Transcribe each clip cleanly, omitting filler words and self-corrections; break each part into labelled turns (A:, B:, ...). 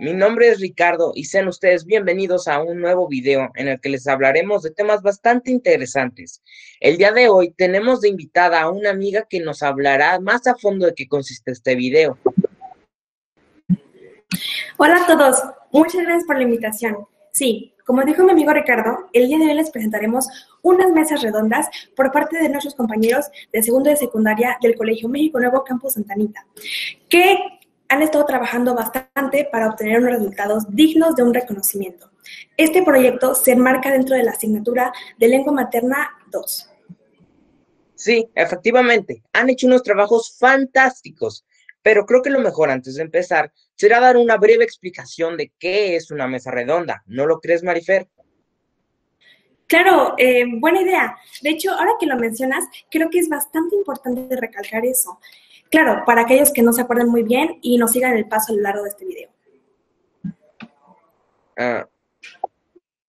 A: Mi nombre es Ricardo y sean ustedes bienvenidos a un nuevo video en el que les hablaremos de temas bastante interesantes. El día de hoy tenemos de invitada a una amiga que nos hablará más a fondo de qué consiste este video.
B: Hola a todos, muchas gracias por la invitación. Sí, como dijo mi amigo Ricardo, el día de hoy les presentaremos unas mesas redondas por parte de nuestros compañeros de segundo de secundaria del Colegio México Nuevo Campus Santa Anita, que han estado trabajando bastante para obtener unos resultados dignos de un reconocimiento. Este proyecto se enmarca dentro de la asignatura de Lengua Materna 2.
A: Sí, efectivamente, han hecho unos trabajos fantásticos, pero creo que lo mejor antes de empezar será dar una breve explicación de qué es una mesa redonda. ¿No lo crees, Marifer?
B: Claro, buena idea. De hecho, ahora que lo mencionas, creo que es bastante importante recalcar eso. Claro, para aquellos que no se acuerdan muy bien y nos sigan el paso a lo largo de este video.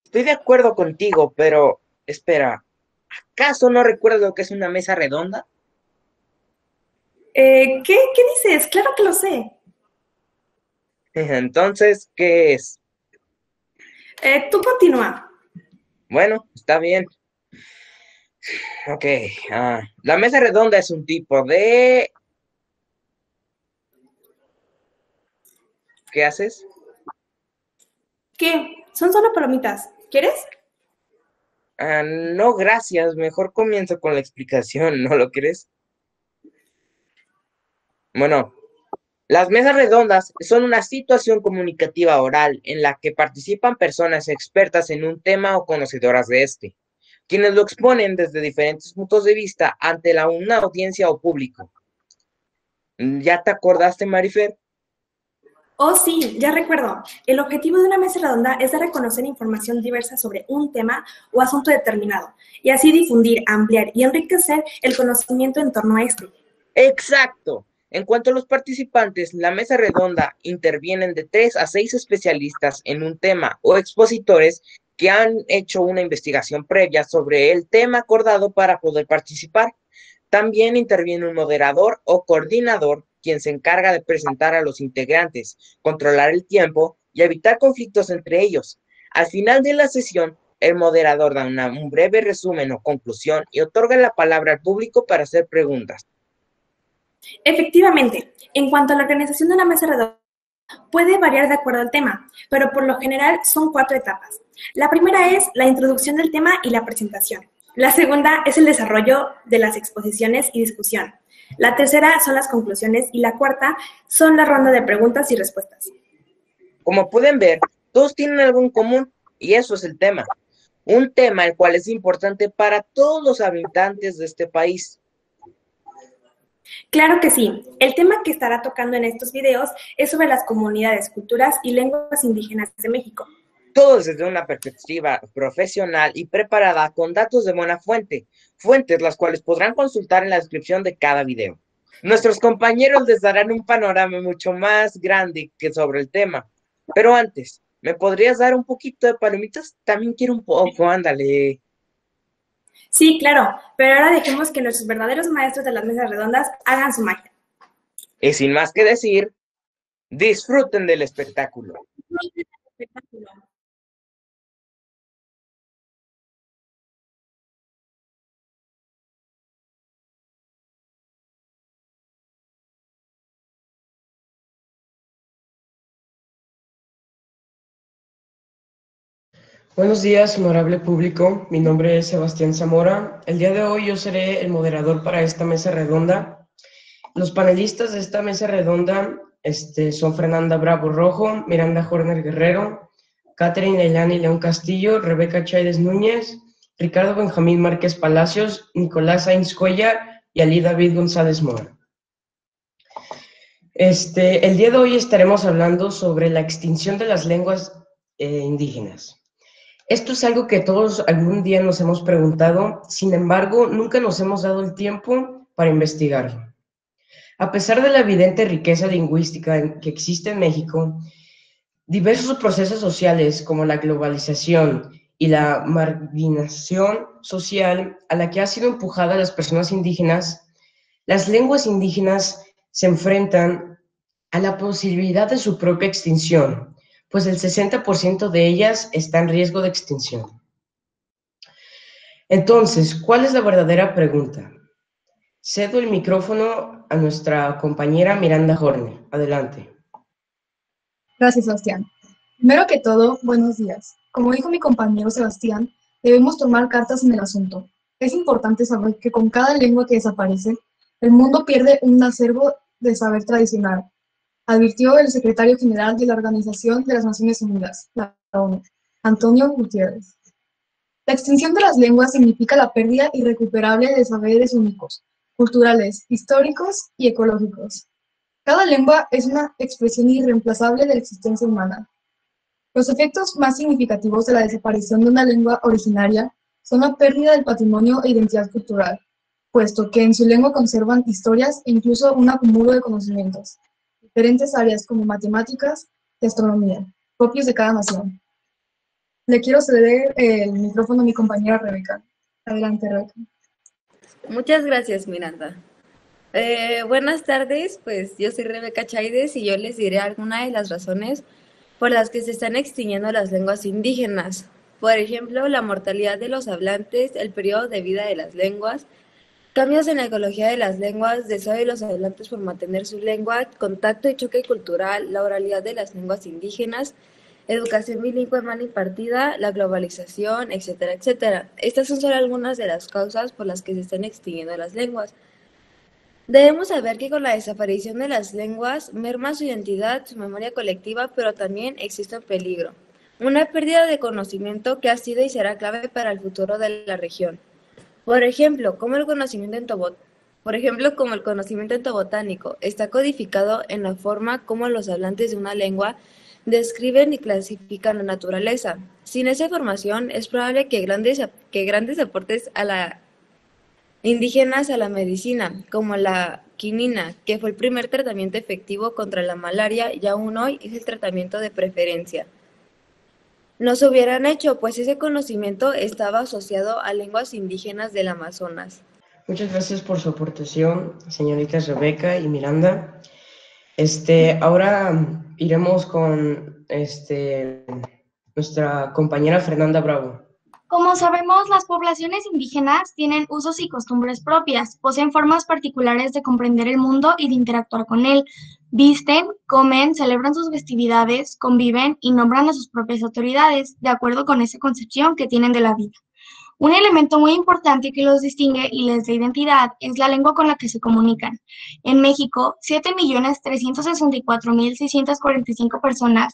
A: Estoy de acuerdo contigo, pero espera, ¿acaso no recuerdas lo que es una mesa redonda?
B: ¿Qué dices? Claro que lo sé.
A: Entonces, ¿qué es?
B: Tú continúa.
A: Bueno, está bien. Ok, la mesa redonda es un tipo de... ¿Qué haces?
B: ¿Qué? Son solo palomitas. ¿Quieres?
A: No, gracias, mejor comienzo con la explicación, ¿no lo crees? Bueno, las mesas redondas son una situación comunicativa oral en la que participan personas expertas en un tema o conocedoras de este, quienes lo exponen desde diferentes puntos de vista ante una audiencia o público. ¿Ya te acordaste, Marifer?
B: Oh, sí, ya recuerdo. El objetivo de una mesa redonda es dar a conocer información diversa sobre un tema o asunto determinado, y así difundir, ampliar y enriquecer el conocimiento en torno a este.
A: Exacto. En cuanto a los participantes, la mesa redonda intervienen de 3 a 6 especialistas en un tema o expositores que han hecho una investigación previa sobre el tema acordado para poder participar. También interviene un moderador o coordinador, quien se encarga de presentar a los integrantes, controlar el tiempo y evitar conflictos entre ellos. Al final de la sesión, el moderador da un breve resumen o conclusión y otorga la palabra al público para hacer preguntas.
B: Efectivamente, en cuanto a la organización de una mesa redonda, puede variar de acuerdo al tema, pero por lo general son 4 etapas. La primera es la introducción del tema y la presentación. La segunda es el desarrollo de las exposiciones y discusión. La tercera son las conclusiones y la cuarta son la ronda de preguntas y respuestas.
A: Como pueden ver, todos tienen algo en común y eso es el tema. Un tema el cual es importante para todos los habitantes de este país.
B: Claro que sí. El tema que estará tocando en estos videos es sobre las comunidades, culturas y lenguas indígenas de México.
A: Todos desde una perspectiva profesional y preparada con datos de buena fuente, fuentes las cuales podrán consultar en la descripción de cada video. Nuestros compañeros les darán un panorama mucho más grande que sobre el tema. Pero antes, ¿me podrías dar un poquito de palomitas? También quiero un poco, ándale.
B: Sí, claro, pero ahora dejemos que nuestros verdaderos maestros de las mesas redondas hagan su magia.
A: Y sin más que decir, disfruten del espectáculo.
C: Buenos días, honorable público. Mi nombre es Sebastián Zamora. El día de hoy yo seré el moderador para esta mesa redonda. Los panelistas de esta mesa redonda son Fernanda Bravo Rojo, Miranda Horner Guerrero, Catherine Leilani León Castillo, Rebeca Chaides Núñez, Ricardo Benjamín Márquez Palacios, Nicolás Sainz Cuellar y Ali David González Mora. El día de hoy estaremos hablando sobre la extinción de las lenguas indígenas. Esto es algo que todos algún día nos hemos preguntado, sin embargo, nunca nos hemos dado el tiempo para investigarlo. A pesar de la evidente riqueza lingüística que existe en México, diversos procesos sociales como la globalización y la marginación social a la que ha sido empujada a las personas indígenas, las lenguas indígenas se enfrentan a la posibilidad de su propia extinción, pues el 60% de ellas está en riesgo de extinción. Entonces, ¿cuál es la verdadera pregunta? Cedo el micrófono a nuestra compañera Miranda Horne. Adelante.
D: Gracias, Sebastián. Primero que todo, buenos días. Como dijo mi compañero Sebastián, debemos tomar cartas en el asunto. Es importante saber que con cada lengua que desaparece, el mundo pierde un acervo de saber tradicional, advirtió el secretario general de la Organización de las Naciones Unidas, la ONU, Antonio Gutiérrez. La extinción de las lenguas significa la pérdida irrecuperable de saberes únicos, culturales, históricos y ecológicos. Cada lengua es una expresión irreemplazable de la existencia humana. Los efectos más significativos de la desaparición de una lengua originaria son la pérdida del patrimonio e identidad cultural, puesto que en su lengua conservan historias e incluso un acúmulo de conocimientos, diferentes áreas como matemáticas y astronomía, propios de cada nación. Le quiero ceder el micrófono a mi compañera Rebeca. Adelante, Rebeca.
E: Muchas gracias, Miranda. Buenas tardes, pues yo soy Rebeca Chaides y yo les diré algunas de las razones por las que se están extinguiendo las lenguas indígenas. Por ejemplo, la mortalidad de los hablantes, el periodo de vida de las lenguas, cambios en la ecología de las lenguas, deseo de los hablantes por mantener su lengua, contacto y choque cultural, la oralidad de las lenguas indígenas, educación bilingüe mal impartida, la globalización, etcétera, etcétera. Estas son solo algunas de las causas por las que se están extinguiendo las lenguas. Debemos saber que con la desaparición de las lenguas merma su identidad, su memoria colectiva, pero también existe un peligro, una pérdida de conocimiento que ha sido y será clave para el futuro de la región. Por ejemplo, como el conocimiento entobotánico está codificado en la forma como los hablantes de una lengua describen y clasifican la naturaleza. Sin esa información, es probable que grandes aportes indígenas a la medicina, como la quinina, que fue el primer tratamiento efectivo contra la malaria y aún hoy es el tratamiento de preferencia, no se hubieran hecho, pues ese conocimiento estaba asociado a lenguas indígenas del Amazonas.
C: Muchas gracias por su aportación, señoritas Rebeca y Miranda. Ahora iremos con nuestra compañera Fernanda Bravo.
F: Como sabemos, las poblaciones indígenas tienen usos y costumbres propias, poseen formas particulares de comprender el mundo y de interactuar con él. Visten, comen, celebran sus festividades, conviven y nombran a sus propias autoridades, de acuerdo con esa concepción que tienen de la vida. Un elemento muy importante que los distingue y les da identidad es la lengua con la que se comunican. En México, 7.364.645 personas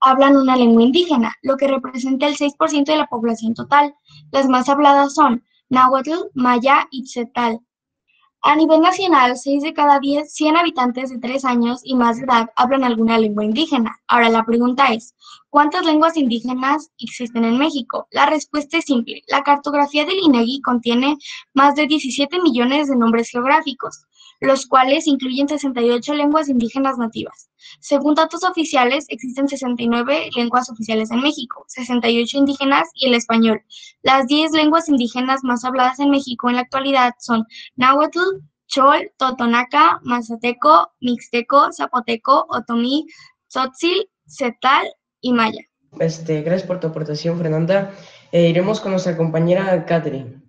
F: hablan una lengua indígena, lo que representa el 6% de la población total. Las más habladas son náhuatl, maya y tzeltal. A nivel nacional, 6 de cada 10, 100 habitantes de 3 años y más de edad hablan alguna lengua indígena. Ahora la pregunta es, ¿cuántas lenguas indígenas existen en México? La respuesta es simple. La cartografía del INEGI contiene más de 17 millones de nombres geográficos, los cuales incluyen 68 lenguas indígenas nativas. Según datos oficiales, existen 69 lenguas oficiales en México, 68 indígenas y el español. Las 10 lenguas indígenas más habladas en México en la actualidad son náhuatl, chol, totonaca, mazateco, mixteco, zapoteco, otomí, tzotzil, tzeltal y maya.
C: Gracias por tu aportación, Fernanda. Iremos con nuestra compañera Catherine.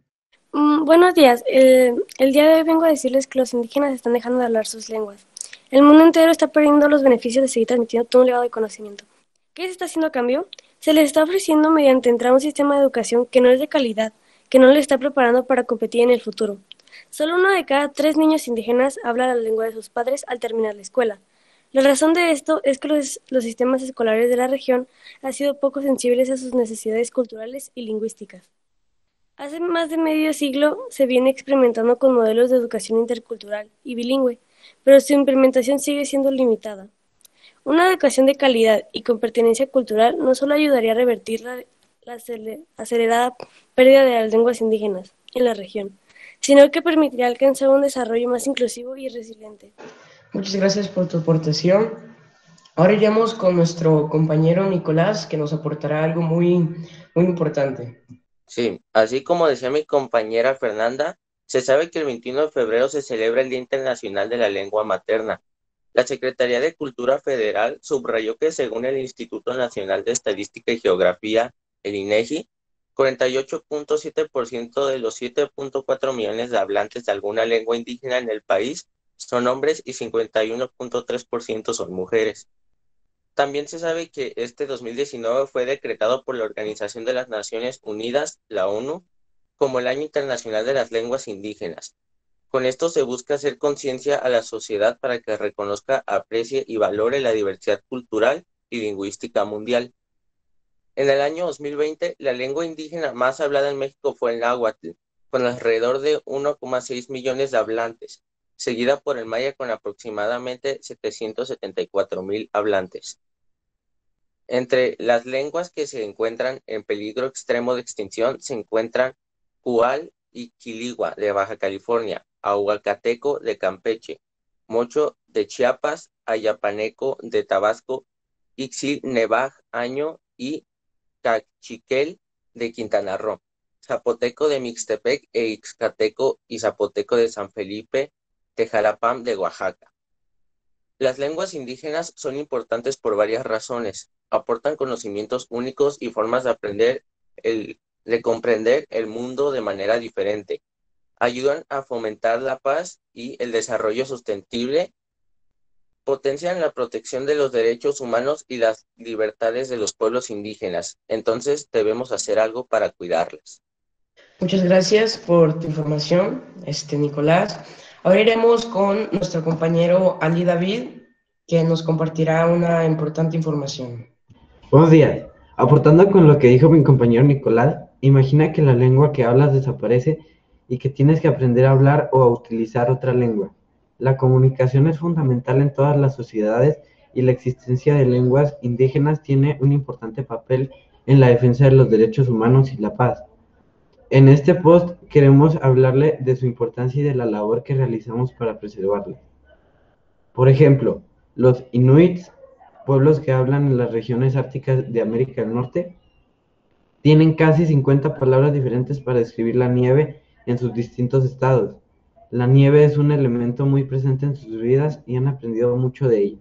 G: Buenos días. El día de hoy vengo a decirles que los indígenas están dejando de hablar sus lenguas. El mundo entero está perdiendo los beneficios de seguir transmitiendo todo un legado de conocimiento. ¿Qué se está haciendo a cambio? Se les está ofreciendo mediante entrar a un sistema de educación que no es de calidad, que no les está preparando para competir en el futuro. Solo 1 de cada 3 niños indígenas habla la lengua de sus padres al terminar la escuela. La razón de esto es que los sistemas escolares de la región han sido poco sensibles a sus necesidades culturales y lingüísticas. Hace más de medio siglo se viene experimentando con modelos de educación intercultural y bilingüe, pero su implementación sigue siendo limitada. Una educación de calidad y con pertenencia cultural no solo ayudaría a revertir la acelerada pérdida de las lenguas indígenas en la región, sino que permitiría alcanzar un desarrollo más inclusivo y resiliente.
C: Muchas gracias por tu aportación. Ahora iremos con nuestro compañero Nicolás, que nos aportará algo muy, muy importante.
H: Sí, así como decía mi compañera Fernanda, se sabe que el 21 de febrero se celebra el Día Internacional de la Lengua Materna. La Secretaría de Cultura Federal subrayó que según el Instituto Nacional de Estadística y Geografía, el INEGI, 48.7% de los 7.4 millones de hablantes de alguna lengua indígena en el país son hombres y 51.3% son mujeres. También se sabe que este 2019 fue decretado por la Organización de las Naciones Unidas, la ONU, como el Año Internacional de las Lenguas Indígenas. Con esto se busca hacer conciencia a la sociedad para que reconozca, aprecie y valore la diversidad cultural y lingüística mundial. En el año 2020, la lengua indígena más hablada en México fue el náhuatl, con alrededor de 1,6 millones de hablantes, seguida por el maya con aproximadamente 774,000 hablantes. Entre las lenguas que se encuentran en peligro extremo de extinción se encuentran Cual y Quiligua de Baja California, Ahuacateco de Campeche, Mocho de Chiapas, Ayapaneco de Tabasco, Ixil Nevaj Año y Cachiquel de Quintana Roo, Zapoteco de Mixtepec e Ixcateco y Zapoteco de San Felipe, Tejalapam de Oaxaca. Las lenguas indígenas son importantes por varias razones. Aportan conocimientos únicos y formas de aprender de comprender el mundo de manera diferente. Ayudan a fomentar la paz y el desarrollo sostenible. Potencian la protección de los derechos humanos y las libertades de los pueblos indígenas. Entonces debemos hacer algo para cuidarlas.
C: Muchas gracias por tu información, Nicolás. Ahora iremos con nuestro compañero Ali David, que nos compartirá una importante información.
I: Buenos días. Aportando con lo que dijo mi compañero Nicolás, imagina que la lengua que hablas desaparece y que tienes que aprender a hablar o a utilizar otra lengua. La comunicación es fundamental en todas las sociedades y la existencia de lenguas indígenas tiene un importante papel en la defensa de los derechos humanos y la paz. En este post queremos hablarle de su importancia y de la labor que realizamos para preservarla. Por ejemplo, los inuits, pueblos que hablan en las regiones árticas de América del Norte, tienen casi 50 palabras diferentes para describir la nieve en sus distintos estados. La nieve es un elemento muy presente en sus vidas y han aprendido mucho de ella.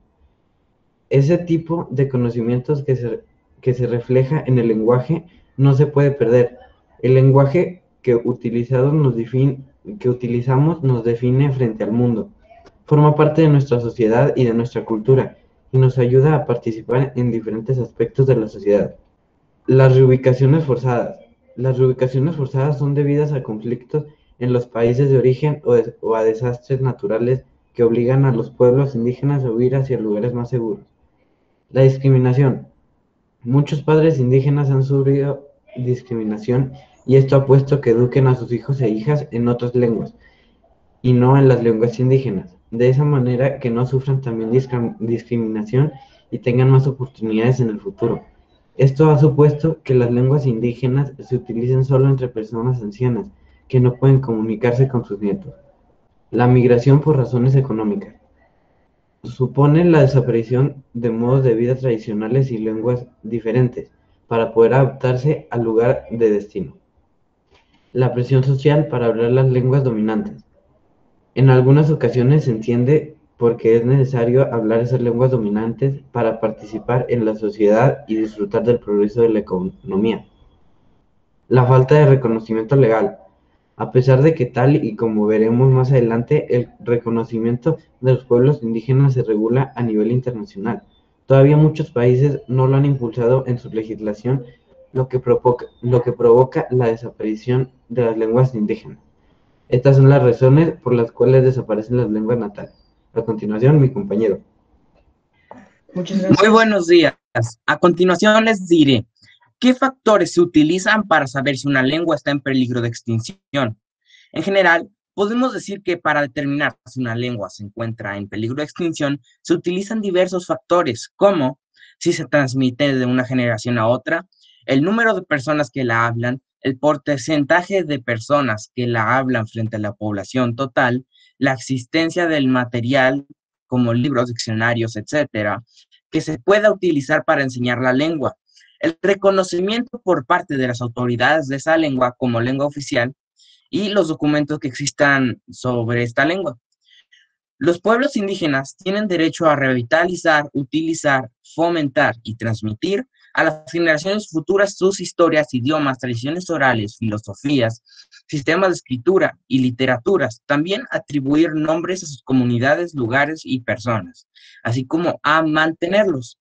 I: Ese tipo de conocimientos que se refleja en el lenguaje no se puede perder. El lenguaje que utilizamos nos define frente al mundo. Forma parte de nuestra sociedad y de nuestra cultura y nos ayuda a participar en diferentes aspectos de la sociedad. Las reubicaciones forzadas. Las reubicaciones forzadas son debidas a conflictos en los países de origen o a desastres naturales que obligan a los pueblos indígenas a huir hacia lugares más seguros. La discriminación. Muchos padres indígenas han sufrido discriminación y esto ha puesto que eduquen a sus hijos e hijas en otras lenguas y no en las lenguas indígenas, de esa manera que no sufran también discriminación y tengan más oportunidades en el futuro. Esto ha supuesto que las lenguas indígenas se utilicen solo entre personas ancianas que no pueden comunicarse con sus nietos. La migración por razones económicas. Supone la desaparición de modos de vida tradicionales y lenguas diferentes para poder adaptarse al lugar de destino. La presión social para hablar las lenguas dominantes. En algunas ocasiones se entiende porque es necesario hablar esas lenguas dominantes para participar en la sociedad y disfrutar del progreso de la economía. La falta de reconocimiento legal. A pesar de que tal y como veremos más adelante, el reconocimiento de los pueblos indígenas se regula a nivel internacional. Todavía muchos países no lo han impulsado en su legislación, lo que provoca la desaparición de las lenguas indígenas. Estas son las razones por las cuales desaparecen las lenguas natales. A continuación, mi compañero.
C: Muchas gracias.
J: Muy buenos días. A continuación les diré qué factores se utilizan para saber si una lengua está en peligro de extinción. En general, podemos decir que para determinar si una lengua se encuentra en peligro de extinción, se utilizan diversos factores, como si se transmite de una generación a otra, el número de personas que la hablan, el porcentaje de personas que la hablan frente a la población total, la existencia del material como libros, diccionarios, etcétera, que se pueda utilizar para enseñar la lengua, el reconocimiento por parte de las autoridades de esa lengua como lengua oficial y los documentos que existan sobre esta lengua. Los pueblos indígenas tienen derecho a revitalizar, utilizar, fomentar y transmitir a las generaciones futuras sus historias, idiomas, tradiciones orales, filosofías, sistemas de escritura y literaturas. También atribuir nombres a sus comunidades, lugares y personas, así como a mantenerlos.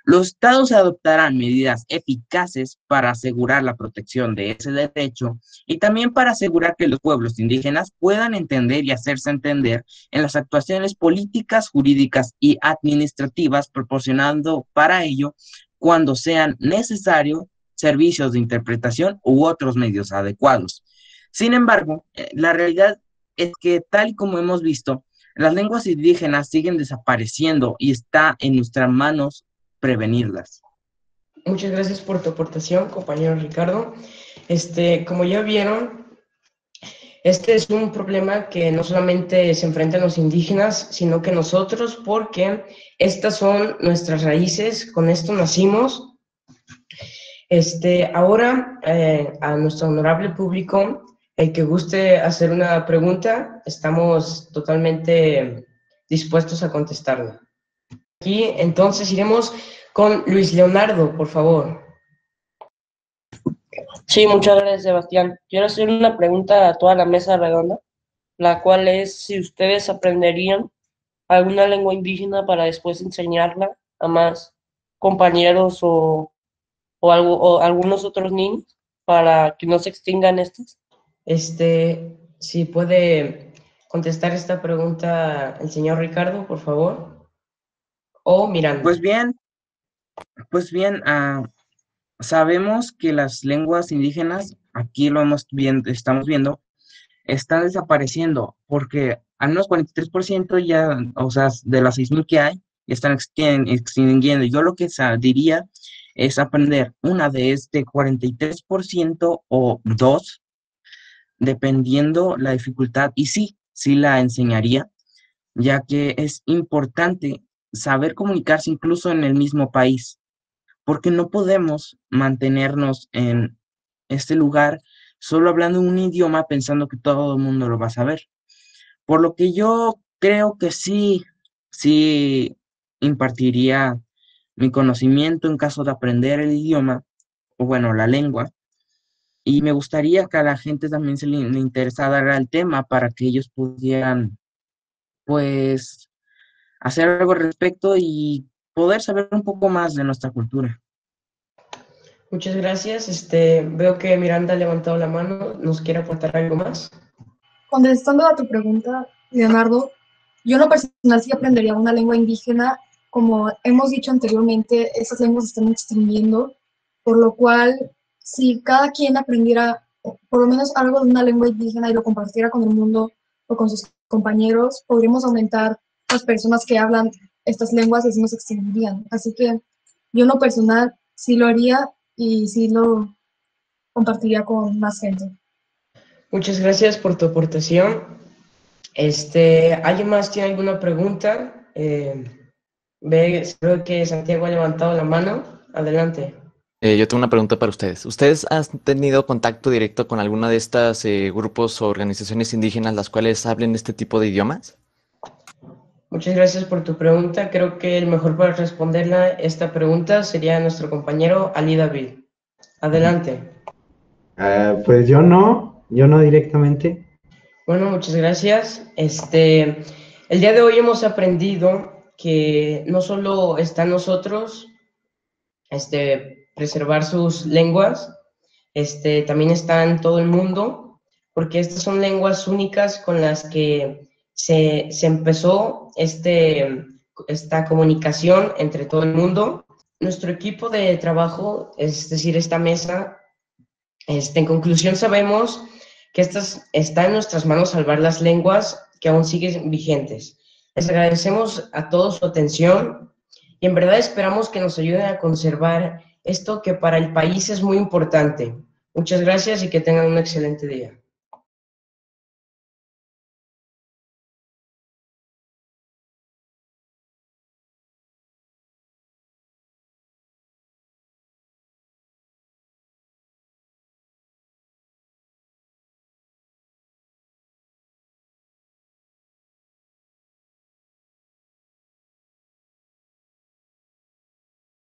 J: Los estados adoptarán medidas eficaces para asegurar la protección de ese derecho y también para asegurar que los pueblos indígenas puedan entender y hacerse entender en las actuaciones políticas, jurídicas y administrativas, proporcionando para ello, cuando sean necesarios, servicios de interpretación u otros medios adecuados. Sin embargo, la realidad es que, tal y como hemos visto, las lenguas indígenas siguen desapareciendo y está en nuestras manos prevenirlas.
C: Muchas gracias por tu aportación, compañero Ricardo. Como ya vieron, este es un problema que no solamente se enfrentan los indígenas, sino que nosotros, porque estas son nuestras raíces, con esto nacimos. Ahora, a nuestro honorable público, el que guste hacer una pregunta, estamos totalmente dispuestos a contestarla. Aquí, entonces, iremos con Luis Leonardo, por favor.
K: Sí, muchas gracias, Sebastián. Quiero hacer una pregunta a toda la mesa redonda, la cual es si ustedes aprenderían alguna lengua indígena para después enseñarla a más compañeros o algunos otros niños para que no se extingan estas.
C: Si puede contestar esta pregunta el señor Ricardo, por favor. O Miranda.
J: Pues bien, sabemos que las lenguas indígenas, aquí estamos viendo, están desapareciendo porque al menos 43% ya, o sea, de las 6,000 que hay, están extinguiendo. Yo lo que diría es aprender una de este 43% o dos, dependiendo la dificultad, y sí la enseñaría, ya que es importante saber comunicarse incluso en el mismo país, porque no podemos mantenernos en este lugar solo hablando un idioma pensando que todo el mundo lo va a saber. Por lo que yo creo que sí impartiría mi conocimiento en caso de aprender el idioma, o bueno, la lengua, y me gustaría que a la gente también se le interesara el tema para que ellos pudieran, pues, hacer algo al respecto y poder saber un poco más de nuestra cultura.
C: Muchas gracias. Veo que Miranda ha levantado la mano. ¿Nos quiere aportar algo más?
D: Contestando a tu pregunta, Leonardo, yo en lo personal sí aprendería una lengua indígena. Como hemos dicho anteriormente, esas lenguas se están extinguiendo, por lo cual, si cada quien aprendiera por lo menos algo de una lengua indígena y lo compartiera con el mundo o con sus compañeros, podríamos aumentar las personas que hablan estas lenguas y así no se extinguirían. Así que yo en lo personal sí lo haría y sí lo compartiría con más gente.
C: Muchas gracias por tu aportación. ¿Alguien más tiene alguna pregunta? Creo que Santiago ha levantado la mano. Adelante.
L: Yo tengo una pregunta para ustedes. ¿Ustedes han tenido contacto directo con alguna de estas grupos o organizaciones indígenas las cuales hablen este tipo de idiomas?
C: Muchas gracias por tu pregunta. Creo que el mejor para responderla esta pregunta sería nuestro compañero Ali David. Adelante.
I: Pues yo no directamente.
C: Bueno, muchas gracias. El día de hoy hemos aprendido que no solo está en nosotros preservar sus lenguas, también está en todo el mundo, porque estas son lenguas únicas con las que se empezó esta comunicación entre todo el mundo. Nuestro equipo de trabajo, es decir, esta mesa, en conclusión sabemos que está en nuestras manos salvar las lenguas que aún siguen vigentes. Les agradecemos a todos su atención y en verdad esperamos que nos ayuden a conservar esto que para el país es muy importante. Muchas gracias y que tengan un excelente día.